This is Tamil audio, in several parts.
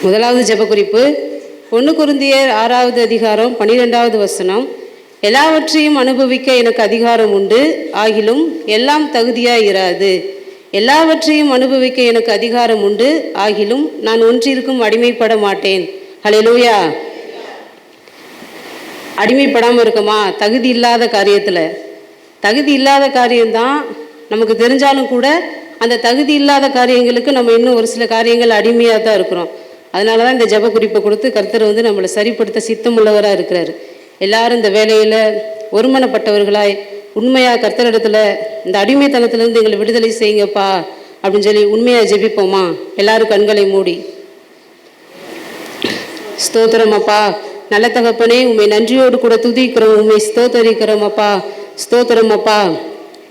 முதலாவது ஜெப குறிப்பு 1 கொரிந்தியர் 6வது அதிகாரம் 12வது வசனம். எல்லாவற்றையும் அனுபவிக்க எனக்கு அதிகாரம் உண்டு, ஆகிலும் எல்லாம் தகுதியாய் இராது. எல்லாவற்றையும் அனுபவிக்க எனக்கு அதிகாரம் உண்டு, ஆகிலும் நான் ஒன்றிற்கும் அடிமைப்பட மாட்டேன். ஹல்லேலூயா. அடிமைப்படாமல் இருக்கமா? தகுதி இல்லாத காரியத்தில். தகுதி இல்லாத காரியம்தான் நமக்கு தெரிஞ்சாலும் கூட அந்த தகுதி இல்லாத காரியங்களுக்கு நம்ம இன்னும் ஒரு சில காரியங்கள் அடிமையாக தான் இருக்கிறோம். அதனால தான் இந்த ஜெப குறிப்பை கொடுத்து கர்த்தர் நம்மளை சரிப்படுத்த சித்தமுள்ளவராக இருக்கிறார். எல்லாரும் இந்த வேலையில் ஒருமனப்பட்டவர்களாய் உண்மையாக கர்த்தரிடத்துல இந்த அடிமைத்தனத்திலேருந்து எங்களை விடுதலை செய்யுங்கப்பா அப்படின்னு சொல்லி உண்மையாக ஜெபிப்போமா? எல்லாரும் கண்களை மூடி. ஸ்தோத்திரம் அப்பா, நல்ல தகப்பனே, உண்மை நன்றியோடு கூட துதிக்கிறோம், உண்மை ஸ்தோத்தரிக்கிறோம் அப்பா. ஸ்தோத்திரம் அப்பா.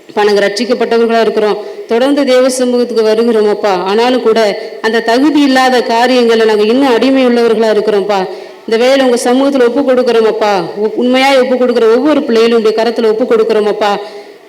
இப்போ நாங்கள் ரட்சிக்கப்பட்டவர்களாக இருக்கிறோம், தொடர்ந்து தேவ சமூகத்துக்கு வருகிறோம் அப்பா. ஆனாலும் கூட அந்த தகுதி இல்லாத காரியங்களை நாங்கள் இன்னும் அடிமை உள்ளவர்களாக இருக்கிறோம்ப்பா. இந்த வேலை உங்கள் சமூகத்தில் ஒப்பு கொடுக்குறோம் அப்பா. உண்மையாக ஒப்பு கொடுக்குற ஒவ்வொரு பிள்ளைகளும் உடைய கரத்தில் ஒப்பு கொடுக்குறோம் அப்பா.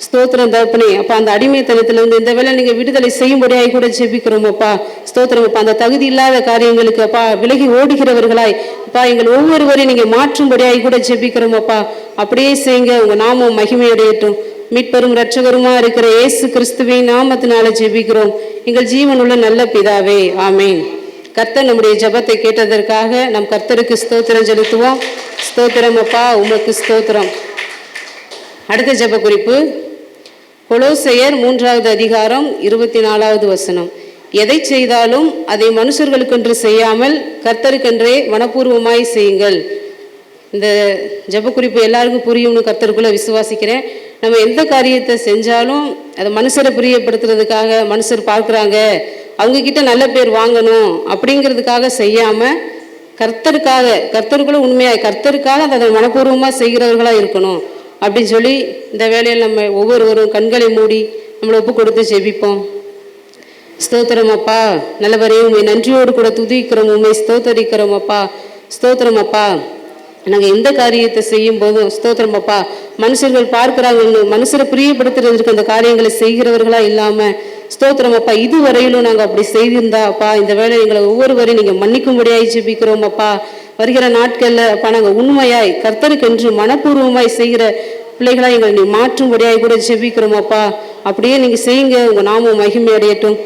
ஸ்தோத்திரம் தகப்பனே. அப்பா, அந்த அடிமைத்தனத்திலிருந்து இந்த வேலை நீங்கள் விடுதலை செய்யும்படியாய் கூட ஜெபிக்கிறோம் அப்பா. ஸ்தோத்திரம் அப்பா. அந்த தகுதி இல்லாத காரியங்களுக்கு அப்பா விலகி ஓடுகிறவர்களாய் அப்பா எங்கள் ஒவ்வொருவரையும் நீங்கள் மாற்றும்படியாய் கூட ஜெபிக்கிறோம் அப்பா. அப்படியே செய்யுங்க, உங்கள் நாமம் மகிமையடையட்டும். மீட்பெரும் இரட்சகருமா இருக்கிற இயேசு கிறிஸ்துவின் நாமத்தினால ஜெபிக்கிறோம் எங்கள் ஜீவனுள்ள நல்ல பிதாவே, ஆமேன். கர்த்தர் நம்முடைய ஜெபத்தை கேட்டதற்காக நம் கர்த்தருக்கு ஸ்தோத்திரம் செலுத்துவோம். ஸ்தோத்திரம் அப்பா, உமக்கு ஸ்தோத்திரம். அடுத்த ஜெப குறிப்பு கொலோசையர் 3வது அதிகாரம் 24வது வசனம். எதை செய்தாலும் அதை மனுஷர்களுக்கென்று செய்யாமல் கர்த்தருக்கென்றே மனப்பூர்வமாய் செய்யுங்கள். இந்த ஜெப குறிப்பு எல்லாருக்கும் புரியும்னு கர்த்தருக்குள்ள விசுவாசிக்கிறேன். நம்ம எந்த காரியத்தை செஞ்சாலும் அதை மனுஷரை பிரியப்படுத்துறதுக்காக, மனுஷர் பார்க்குறாங்க அவங்கக்கிட்ட நல்ல பேர் வாங்கணும் அப்படிங்கிறதுக்காக செய்யாமல் கர்த்தருக்காக, கர்த்தருக்குள்ள உண்மையாக கர்த்தருக்காக அதை மனப்பூர்வமாக செய்கிறவர்களாக இருக்கணும் அப்படின்னு சொல்லி இந்த வேலையில் நம்ம ஒவ்வொருவரும் கண்களை மூடி நம்மளை ஒப்பு கொடுத்து ஜெபிப்போம். ஸ்தோத்திரம் அப்பா, நல்லவரே, உண்மை நன்றியோடு கூட துதிக்கிறோம், உண்மை ஸ்தோத்தரிக்கிறோம் அப்பா. ஸ்தோத்திரம் அப்பா. நாங்கள் எந்த காரியத்தை செய்யும் போதும் ஸ்தோத்திரம் அப்பா மனுஷர்கள் பார்க்குறாங்கன்னு மனுஷரை பிரியப்படுத்துறதுக்கு அந்த காரியங்களை செய்கிறவர்களா இல்லாமல் ஸ்தோத்திரம் அப்பா இதுவரையிலும் நாங்கள் அப்படி செய்திருந்தா அப்பா இந்த வேலை எங்களை ஒவ்வொருவரையும் நீங்கள் மன்னிக்கும்படியாய் ஜெபிக்கிறோம் அப்பா. வருகிற நாட்களில் அப்பா நாங்கள் உண்மையாய் கர்த்தருக்கென்று மனப்பூர்வமாய் செய்கிற பிள்ளைகளாக எங்களை நீ மாற்றும்படியாய் கூட ஜெபிக்கிறோம் அப்பா. அப்படியே நீங்கள் செய்யுங்க, உங்கள் நாமம் மகிமை அடையட்டும்.